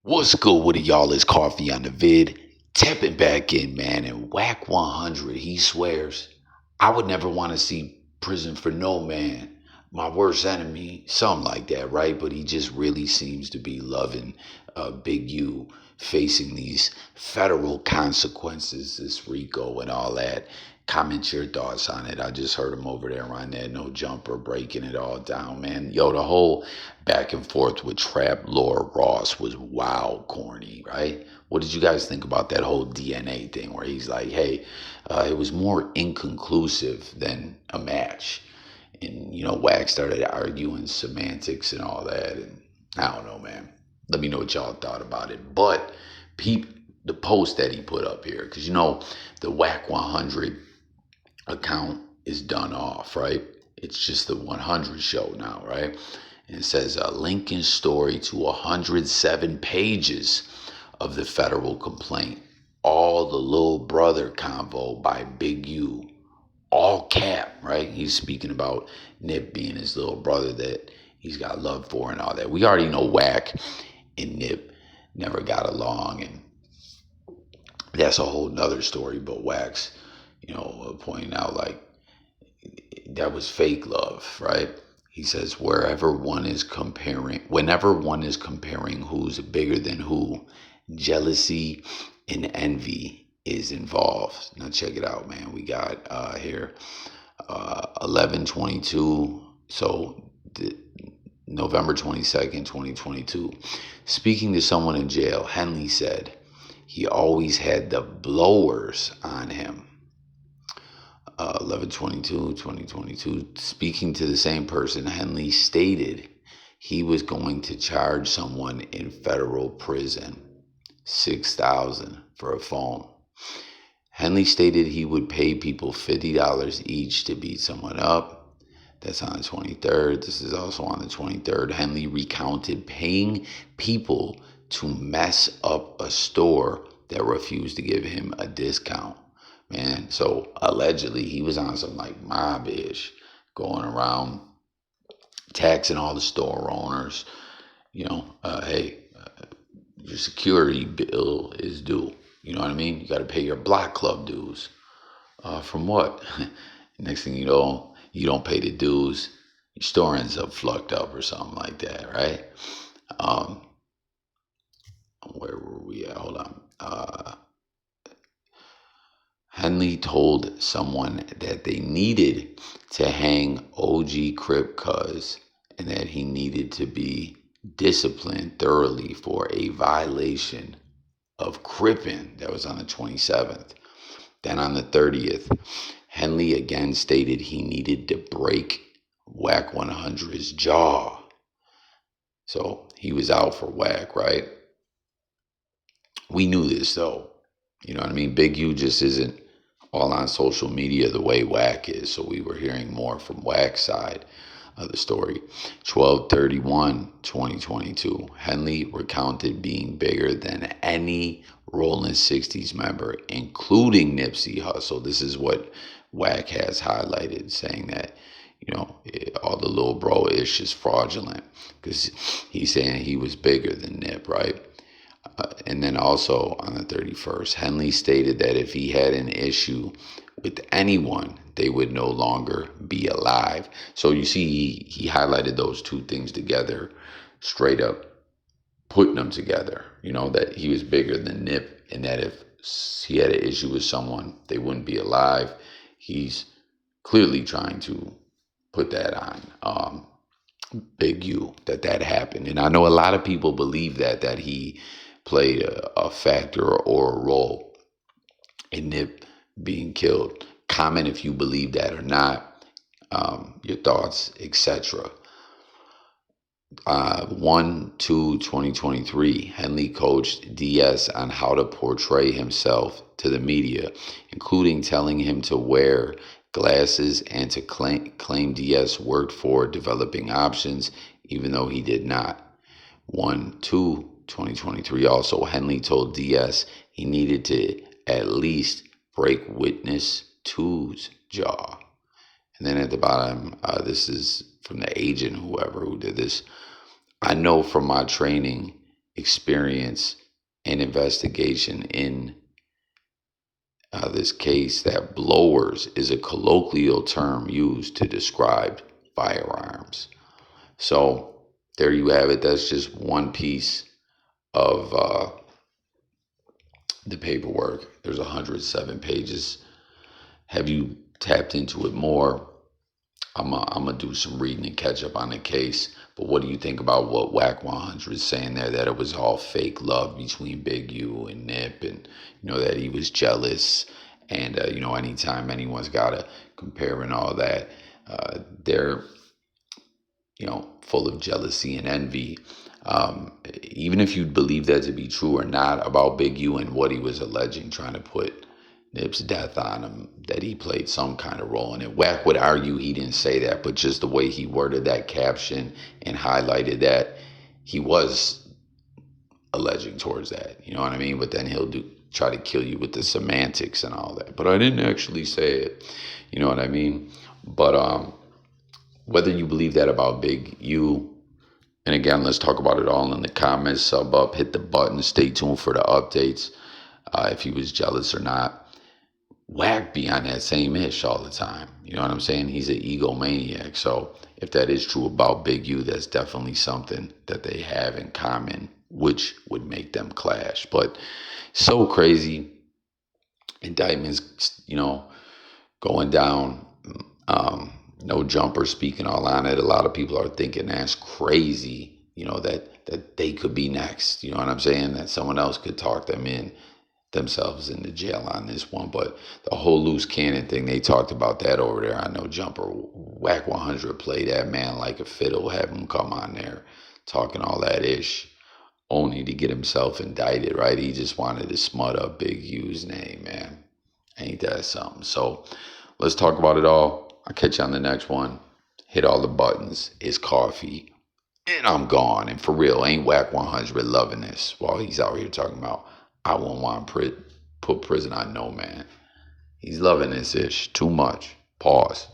What's good with it, y'all? It's Coffee on the vid. Tapping back in, man. And Wack100, he swears, I would never want to see prison for no man. My worst enemy, something like that, right? But he just really seems to be loving Big U facing these federal consequences, this RICO and all that. Comment your thoughts on it. I just heard him over there on that no jumper, breaking it all down, man. Yo, the whole back and forth with Trap Lord Ross was wild corny, right? What did you guys think about that whole DNA thing where he's like, hey, it was more inconclusive than a match? And, Wack started arguing semantics and all that. And I don't know, man. Let me know what y'all thought about it. But peep the post that he put up here, because, the Wack100 account is done off, right? It's just the 100 show now, right? And it says a Lincoln story to 107 pages of the federal complaint. All the little brother convo by Big U. All cap, right? He's speaking about Nip being his little brother that he's got love for and all that. We already know Wack and Nip never got along, and that's a whole nother story. But Wack's, pointing out like that was fake love, right? He says whenever one is comparing who's bigger than who, jealousy and envy is involved. Now check it out, man. We got here 11/22, so November 22nd, 2022. Speaking to someone in jail, Henley said he always had the blowers on him. 11/22/2022. Speaking to the same person, Henley stated he was going to charge someone in federal prison $6,000 for a phone. Henley stated he would pay people $50 each to beat someone up. That's on the 23rd. This is also on the 23rd. Henley recounted paying people to mess up a store that refused to give him a discount. Man, so allegedly he was on some like mob-ish, going around taxing all the store owners. Hey, your security bill is due. You know what I mean? You got to pay your block club dues. From what? Next thing you don't pay the dues. Your store ends up fucked up or something like that, right? Where were we at? Hold on. Henley told someone that they needed to hang OG Crip Cuz and that he needed to be disciplined thoroughly for a violation of Crippin'. That was on the 27th. Then on the 30th, Henley again stated he needed to break Wack100's jaw. So he was out for Wack, right? We knew this though. You know what I mean? Big U just isn't all on social media the way Wack is. So we were hearing more from Wack's side of the story. 12/31/2022. Henley recounted being bigger than any Rolling 60s member, including Nipsey Hussle. This is what Wack has highlighted, saying that, all the little bro ish is fraudulent because he's saying he was bigger than Nip, right? And then also on the 31st, Henley stated that if he had an issue with anyone, they would no longer be alive. So you see, he highlighted those two things together, straight up putting them together, that he was bigger than Nip and that if he had an issue with someone, they wouldn't be alive. He's clearly trying to put that on Big U, that happened. And I know a lot of people believe that he played a factor or a role in Nip being killed. Comment if you believe that or not, your thoughts, etc. 1/2/2023, Henley coached DS on how to portray himself to the media, including telling him to wear glasses and to claim DS worked for Developing Options, even though he did not. 1/2/2023, also, Henley told DS he needed to at least break Witness 2's jaw. And then at the bottom, this is from the agent, whoever who did this. I know from my training, experience and investigation in this case that blowers is a colloquial term used to describe firearms. So there you have it. That's just one piece of the paperwork. There's 107 pages. Have you tapped into it more? I'm gonna do some reading and catch up on the case. But what do you think about what Wack100 is saying there? That it was all fake love between Big U and Nip, and that he was jealous, and anytime anyone's gotta compare and all that, they're full of jealousy and envy. Even if you believe that to be true or not about Big U and what he was alleging, trying to put Nip's death on him, that he played some kind of role in it. Wack would argue he didn't say that, but just the way he worded that caption and highlighted that, he was alleging towards that. You know what I mean? But then he'll try to kill you with the semantics and all that. But I didn't actually say it. You know what I mean? But whether you believe that about Big U, and again, let's talk about it all in the comments. Sub up, hit the button, stay tuned for the updates. If he was jealous or not. Wack be on that same ish all the time. You know what I'm saying? He's an egomaniac. So if that is true about Big U, that's definitely something that they have in common, which would make them clash. But so crazy. Indictments, going down. No jumper speaking all on it. A lot of people are thinking that's crazy, that they could be next. You know what I'm saying? That someone else could talk themselves into jail on this one. But the whole loose cannon thing, they talked about that over there on No Jumper. Wack100 played that man like a fiddle, have him come on there talking all that ish, only to get himself indicted, right? He just wanted to smut up Big U's name, man. Ain't that something? So let's talk about it all. I'll catch you on the next one. Hit all the buttons. It's coffee. And I'm gone. And for real, ain't Wack100 loving this while he's out here talking about, I won't want to put prison on no man. He's loving this ish too much. Pause.